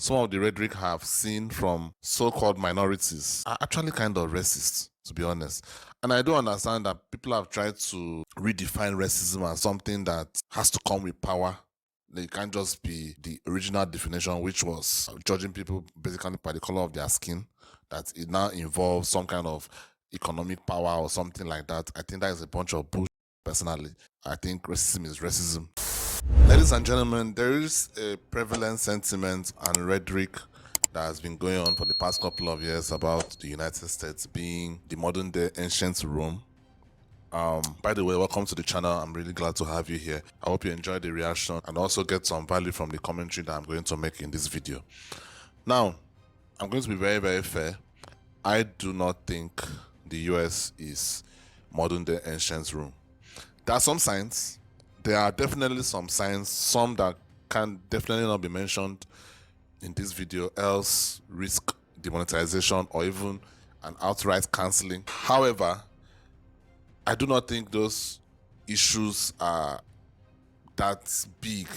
some of the rhetoric I've seen from so-called minorities are actually kind of racist, to be honest. And I do understand that people have tried to redefine racism as something that has to come with power. It can't just be the original definition, which was judging people basically by the color of their skin, that it now involves some kind of economic power or something like that. I think that is a bunch of bullshit, personally. I think racism is racism. Ladies and gentlemen, there is a prevalent sentiment and rhetoric that has been going on for the past couple of years about the United States being the modern day ancient Rome. By the way, welcome to the channel. I'm really glad to have you here. I hope you enjoyed the reaction and also get some value from the commentary that I'm going to make in this video. Now, I'm going to be very, very fair. I do not think the US is modern day ancient Rome. There are some signs. There are definitely some signs, some that can definitely not be mentioned in this video, else risk demonetization or even an outright cancelling. However, I do not think those issues are that big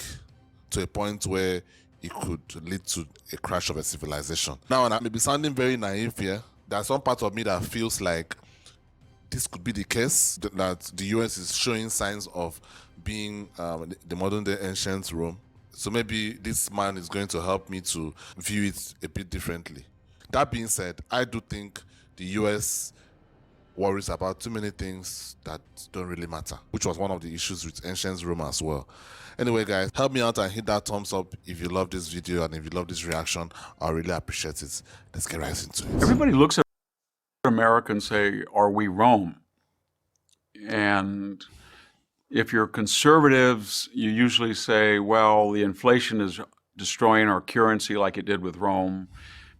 to a point where it could lead to a crash of a civilization. Now, and I may be sounding very naive here. There's some part of me that feels like this could be the case, that the US is showing signs of being the modern day ancient Rome. So maybe this man is going to help me to view it a bit differently. That being said, I do think the US worries about too many things that don't really matter, which was one of the issues with ancient Rome as well. Anyway, guys, help me out and hit that thumbs up if you love this video, and if you love this reaction, I'll really appreciate it. Let's get right into it. Everybody looks at America and say, are we Rome? And if you're conservatives, you usually say, well, the inflation is destroying our currency like it did with Rome,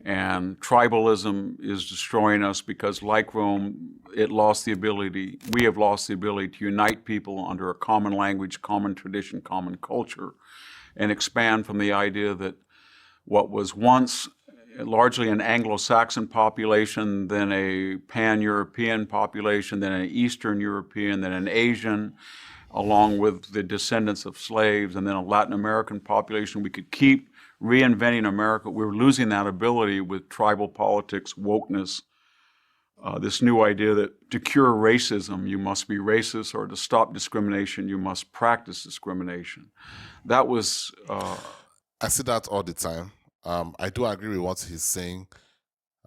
and tribalism is destroying us because, like Rome, we have lost the ability to unite people under a common language, common tradition, common culture, and expand from the idea that what was once largely an Anglo-Saxon population, then a pan-European population, then an Eastern European, then an Asian, along with the descendants of slaves, and then a Latin American population. We could keep reinventing America. We're losing that ability with tribal politics, wokeness, this new idea that to cure racism, you must be racist, or to stop discrimination, you must practice discrimination. That was... I see that all the time. I do agree with what he's saying.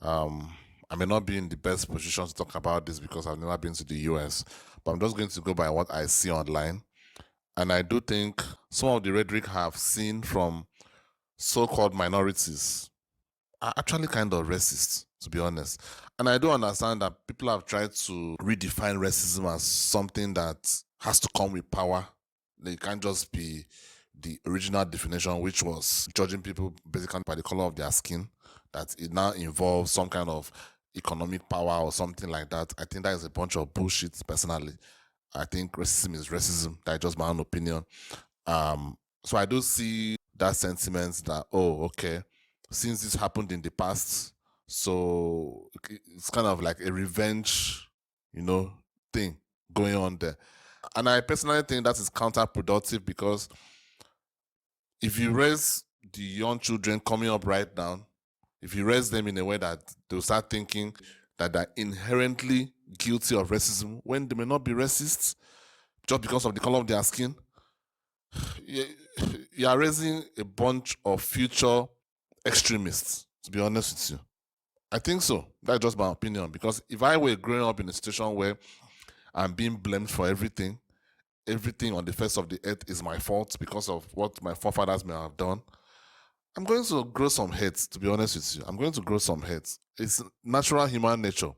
I may not be in the best position to talk about this because I've never been to the US, but I'm just going to go by what I see online. And I do think some of the rhetoric I've seen from so-called minorities are actually kind of racist, to be honest. And I do understand that people have tried to redefine racism as something that has to come with power. It can't just be the original definition, which was judging people basically by the color of their skin, that it now involves some kind of economic power or something like that. I think that is a bunch of bullshit, personally. I think racism is racism. That's just my own opinion. So I do see that sentiment that, oh, okay, since this happened in the past, so it's kind of like a revenge, thing going on there. And I personally think that is counterproductive, because if you raise the young children coming up right now, if you raise them in a way that they'll start thinking that they're inherently guilty of racism when they may not be racists just because of the color of their skin, you are raising a bunch of future extremists, to be honest with you. I think so. That's just my opinion, because if I were growing up in a situation where I'm being blamed for everything on the face of the earth is my fault because of what my forefathers may have done, I'm going to grow some hate, to be honest with you. I'm going to grow some hate. It's natural human nature.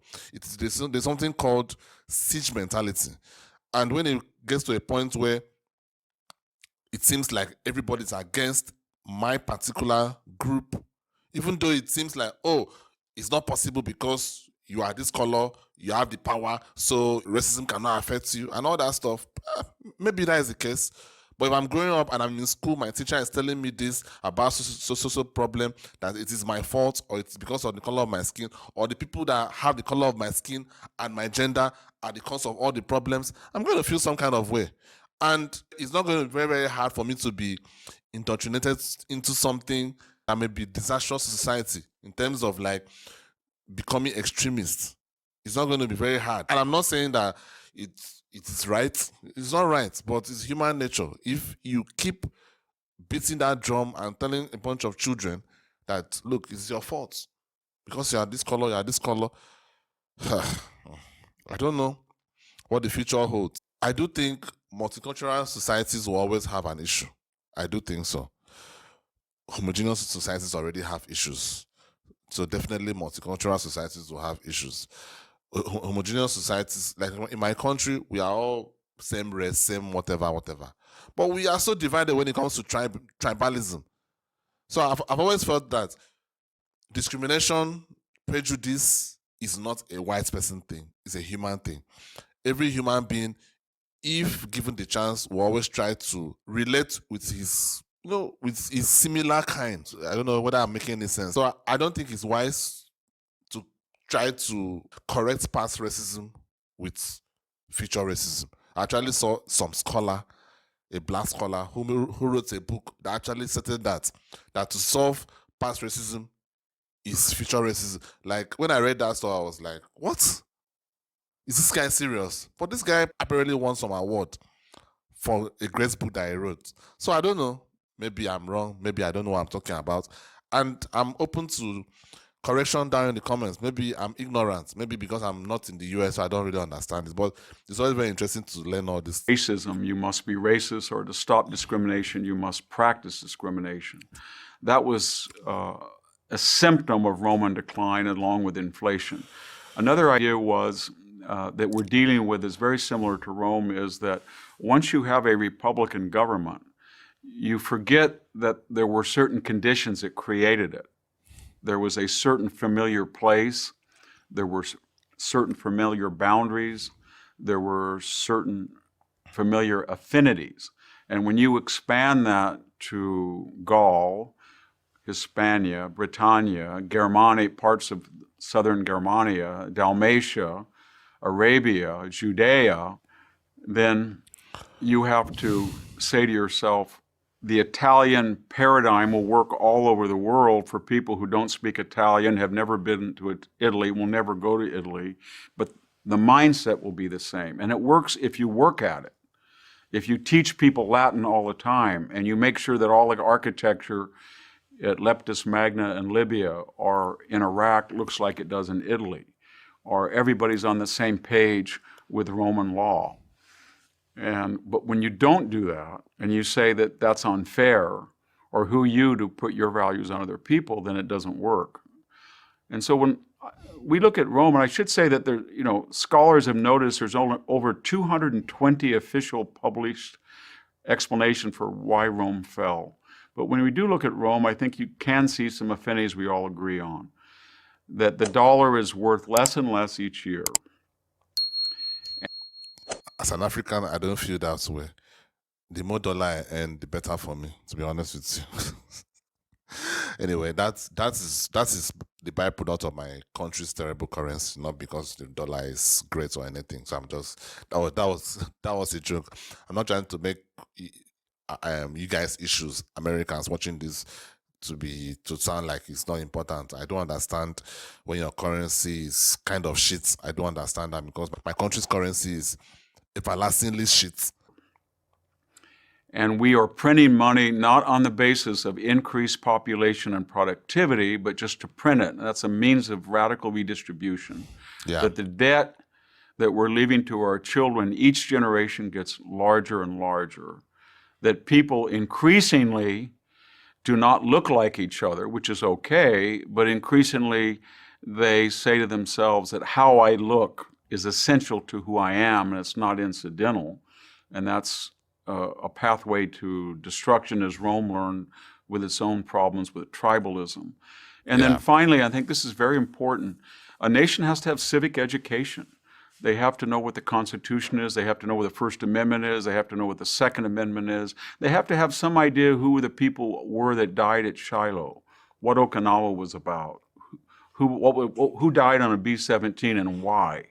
There's something called siege mentality. And when it gets to a point where it seems like everybody's against my particular group, even though it seems like, oh, it's not possible because you are this color, you have the power, so racism cannot affect you, and all that stuff. Maybe that is the case. But if I'm growing up and I'm in school, my teacher is telling me this about social problem, that it is my fault, or it's because of the color of my skin, or the people that have the color of my skin and my gender are the cause of all the problems, I'm going to feel some kind of way. And it's not going to be very, very hard for me to be indoctrinated into something that may be disastrous to society in terms of like becoming extremists. It's not going to be very hard. And I'm not saying that it is right. It's not right, but it's human nature. If you keep beating that drum and telling a bunch of children that, look, it's your fault because you are this color, you are this color. I don't know what the future holds. I do think multicultural societies will always have an issue. I do think so. Homogeneous societies already have issues. So definitely multicultural societies will have issues. Homogeneous societies, like in my country, we are all same race, same whatever. But we are so divided when it comes to tribalism. So I've always felt that discrimination, prejudice is not a white person thing. It's a human thing. Every human being, if given the chance, will always try to relate with his, with his similar kind. I don't know whether I'm making any sense. So I don't think it's wise to try to correct past racism with future racism. I actually saw some scholar, a black scholar, who wrote a book that actually stated that to solve past racism is future racism. Like when I read that story, I was like, what? Is this guy serious? But this guy apparently won some award for a great book that he wrote. So I don't know. Maybe I'm wrong. Maybe I don't know what I'm talking about. And I'm open to correction down in the comments. Maybe I'm ignorant. Maybe because I'm not in the US, so I don't really understand it. But it's always very interesting to learn all this. Racism, you must be racist, or to stop discrimination, you must practice discrimination. That was a symptom of Roman decline along with inflation. Another idea was that we're dealing with is very similar to Rome, is that once you have a Republican government, you forget that there were certain conditions that created it. There was a certain familiar place, there were certain familiar boundaries, there were certain familiar affinities. And when you expand that to Gaul, Hispania, Britannia, Germanic, parts of southern Germania, Dalmatia, Arabia, Judea, then you have to say to yourself, the Italian paradigm will work all over the world for people who don't speak Italian, have never been to Italy, will never go to Italy, but the mindset will be the same. And it works if you work at it. If you teach people Latin all the time and you make sure that all the architecture at Leptis Magna in Libya or in Iraq looks like it does in Italy, or everybody's on the same page with Roman law. But when you don't do that, and you say that that's unfair, or who you to put your values on other people, then it doesn't work. And so when we look at Rome, and I should say that there, scholars have noticed there's over 220 official published explanation for why Rome fell. But when we do look at Rome, I think you can see some affinities we all agree on. That the dollar is worth less and less each year. As an African, I don't feel that way. The more dollar I earn, the better for me, to be honest with you. Anyway, that is the byproduct of my country's terrible currency, not because the dollar is great or anything. So I'm just that was a joke. I'm not trying to make you guys issues, Americans watching this, to sound like it's not important. I don't understand when your currency is kind of shit. I don't understand that because my country's currency is everlastingly shit. And we are printing money not on the basis of increased population and productivity, but just to print it. And that's a means of radical redistribution. Yeah. That the debt that we're leaving to our children, each generation gets larger and larger. That people increasingly do not look like each other, which is okay, but increasingly they say to themselves that how I look is essential to who I am, and it's not incidental. And that's a pathway to destruction, as Rome learned with its own problems with tribalism. And then finally, I think this is very important, a nation has to have civic education. They have to know what the Constitution is, they have to know what the First Amendment is, they have to know what the Second Amendment is, they have to have some idea who the people were that died at Shiloh, what Okinawa was about, who died on a B-17 and why,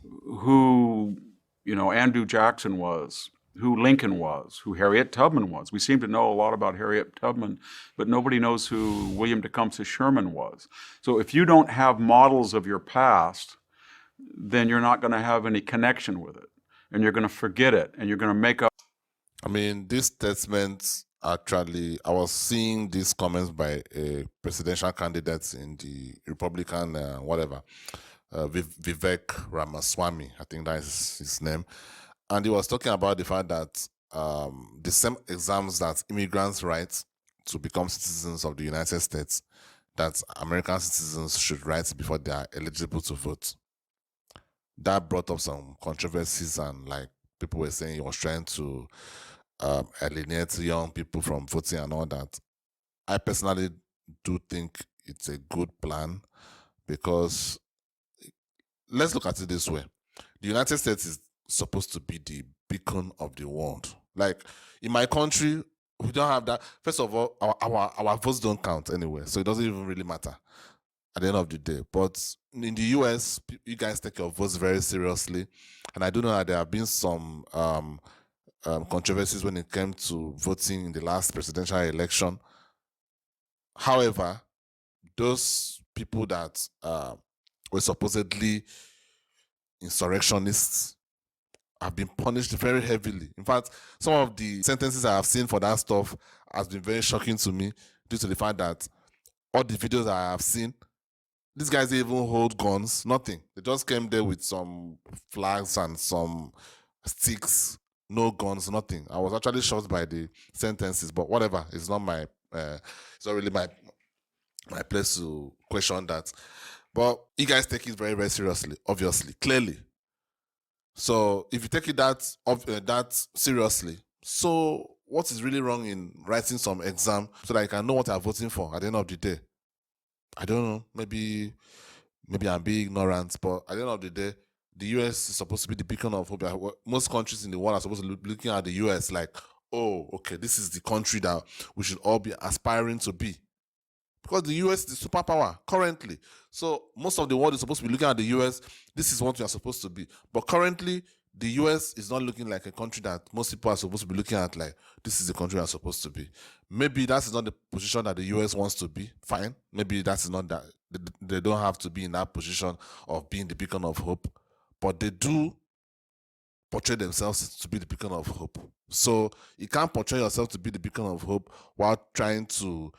who Andrew Jackson was, who Lincoln was, who Harriet Tubman was. We seem to know a lot about Harriet Tubman, but nobody knows who William Tecumseh Sherman was. So if you don't have models of your past, then you're not going to have any connection with it, and you're going to forget it, and you're going to make up. I mean, this statement actually, I was seeing these comments by a presidential candidate in the Republican, Vivek Ramaswamy, I think that is his name. And he was talking about the fact that the same exams that immigrants write to become citizens of the United States, that American citizens should write before they are eligible to vote. That brought up some controversies, and like people were saying he was trying to alienate young people from voting and all that. I personally do think it's a good plan, because let's look at it this way. The United States is supposed to be the beacon of the world. Like in my country, we don't have that. First of all, our votes don't count anyway, so it doesn't even really matter at the end of the day. But in the US, you guys take your votes very seriously, and I do know that there have been some controversies when it came to voting in the last presidential election. However, those people that were supposedly insurrectionists have been punished very heavily. In fact, some of the sentences I have seen for that stuff has been very shocking to me, due to the fact that all the videos I have seen, these guys didn't even hold guns, nothing. They just came there with some flags and some sticks, no guns, nothing. I was actually shocked by the sentences, but whatever. It's not my, it's not really my place to question that. But you guys take it very, very seriously, obviously, clearly. So if you take it that seriously, so what is really wrong in writing some exam so that you can know what you're voting for at the end of the day? I don't know. Maybe I'm being ignorant, but at the end of the day, the US is supposed to be the beacon of hope. Most countries in the world are supposed to be looking at the US like, oh, okay, this is the country that we should all be aspiring to be. Because the US is the superpower currently. So most of the world is supposed to be looking at the US. This is what we are supposed to be. But currently, the US is not looking like a country that most people are supposed to be looking at like, this is the country we are supposed to be. Maybe that is not the position that the US wants to be. Fine. Maybe that is not that. They don't have to be in that position of being the beacon of hope. But they do portray themselves to be the beacon of hope. So you can't portray yourself to be the beacon of hope while trying to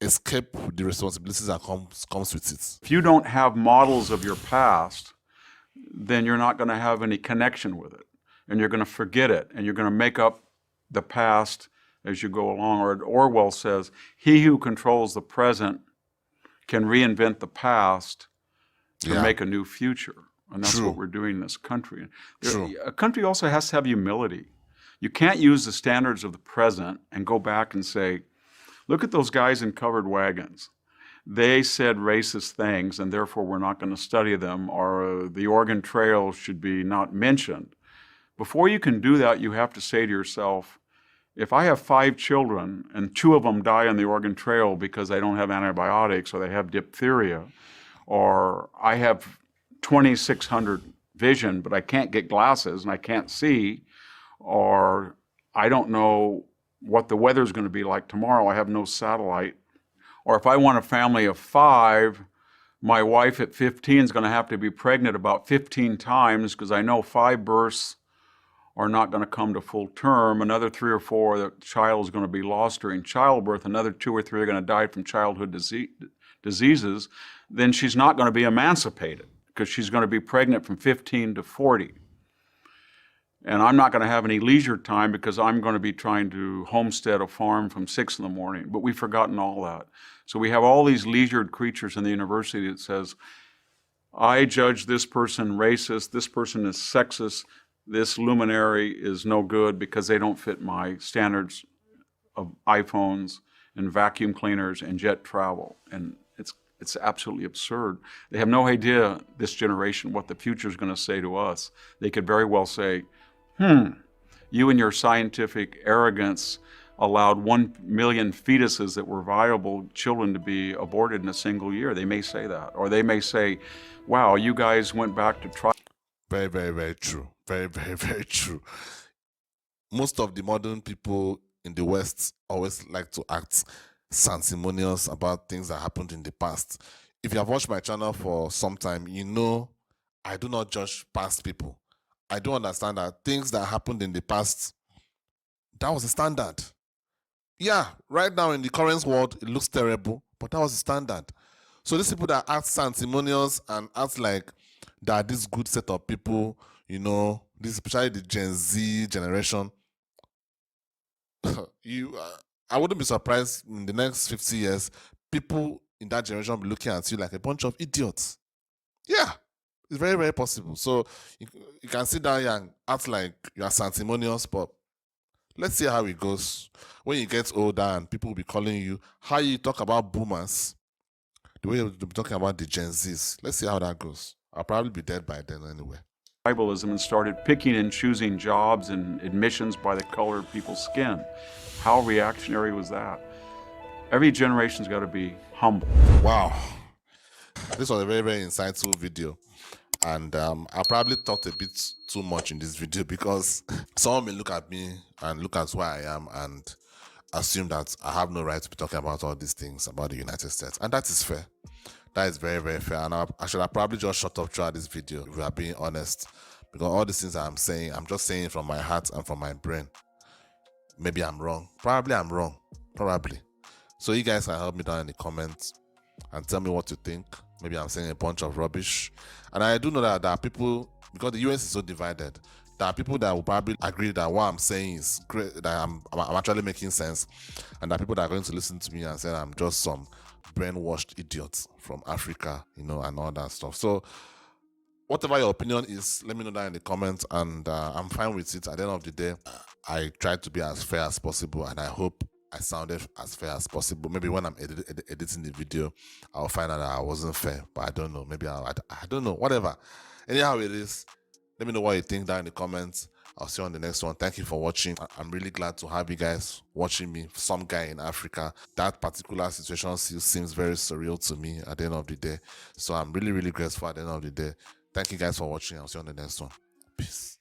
escape the responsibilities that comes with it. If you don't have models of your past, then you're not going to have any connection with it, and you're going to forget it, and you're going to make up the past as you go along. Or Orwell says, he who controls the present can reinvent the past to make a new future. And that's what we're doing in this country. A country also has to have humility. You can't use the standards of the present and go back and say, look at those guys in covered wagons. They said racist things, and therefore we're not going to study them, or the Oregon Trail should be not mentioned. Before you can do that, you have to say to yourself, if I have 5 children and 2 of them die on the Oregon Trail because they don't have antibiotics or they have diphtheria, or I have 2,600 vision, but I can't get glasses and I can't see, or I don't know what the weather's going to be like tomorrow, I have no satellite. Or if I want a family of 5, my wife at 15 is going to have to be pregnant about 15 times because I know 5 births are not going to come to full term. Another 3 or 4, the child is going to be lost during childbirth. Another 2 or 3 are going to die from childhood diseases. Then she's not going to be emancipated because she's going to be pregnant from 15 to 40. And I'm not going to have any leisure time because I'm going to be trying to homestead a farm from 6 in the morning. But we've forgotten all that. So we have all these leisured creatures in the university that says, I judge this person racist, this person is sexist, this luminary is no good because they don't fit my standards of iPhones and vacuum cleaners and jet travel. And it's absolutely absurd. They have no idea, this generation, what the future is going to say to us. They could very well say, you and your scientific arrogance allowed 1 million fetuses that were viable children to be aborted in a single year. They may say that. Or they may say, wow, you guys went back to try. Very, very, very true. Very, very, very true. Most of the modern people in the West always like to act sanctimonious about things that happened in the past. If you have watched my channel for some time, you know I do not judge past people. I do understand that things that happened in the past, that was the standard. Yeah, right now in the current world, it looks terrible, but that was the standard. So these people that act sanctimonious and act like they are this good set of people, this especially the Gen Z generation, you, I wouldn't be surprised in the next 50 years, people in that generation will be looking at you like a bunch of idiots. Yeah, it's very, very possible. So you can sit down here and act like you are sanctimonious, but let's see how it goes. When you get older and people will be calling you, how you talk about boomers, the way you'll be talking about the Gen Zs. Let's see how that goes. I'll probably be dead by then anyway. Tribalism and started picking and choosing jobs and admissions by the color of people's skin. How reactionary was that? Every generation's got to be humble. Wow. This was a very, very insightful video. And I probably talked a bit too much in this video because someone may look at me and look at who I am and assume that I have no right to be talking about all these things about the United States. And that is fair. That is very, very fair. And I should have probably just shut up throughout this video if we are being honest. Because all these things I'm saying, I'm just saying from my heart and from my brain. Maybe I'm wrong. Probably I'm wrong. Probably. So you guys can help me down in the comments and tell me what you think. Maybe I'm saying a bunch of rubbish. And I do know that there are people, because the US is so divided, there are people that will probably agree that what I'm saying is great, that I'm actually making sense. And there are people that are going to listen to me and say I'm just some brainwashed idiots from Africa, and all that stuff. So whatever your opinion is, let me know that in the comments, and I'm fine with it. At the end of the day, I tried to be as fair as possible, and I hope I sounded as fair as possible. Maybe when I'm editing the video, I'll find out that I wasn't fair, but I don't know. Maybe I don't know. Whatever. Anyhow it is, let me know what you think down in the comments. I'll see you on the next one. Thank you for watching. I'm really glad to have you guys watching me. Some guy in Africa. That particular situation still seems very surreal to me at the end of the day. So I'm really, really grateful at the end of the day. Thank you guys for watching. I'll see you on the next one. Peace.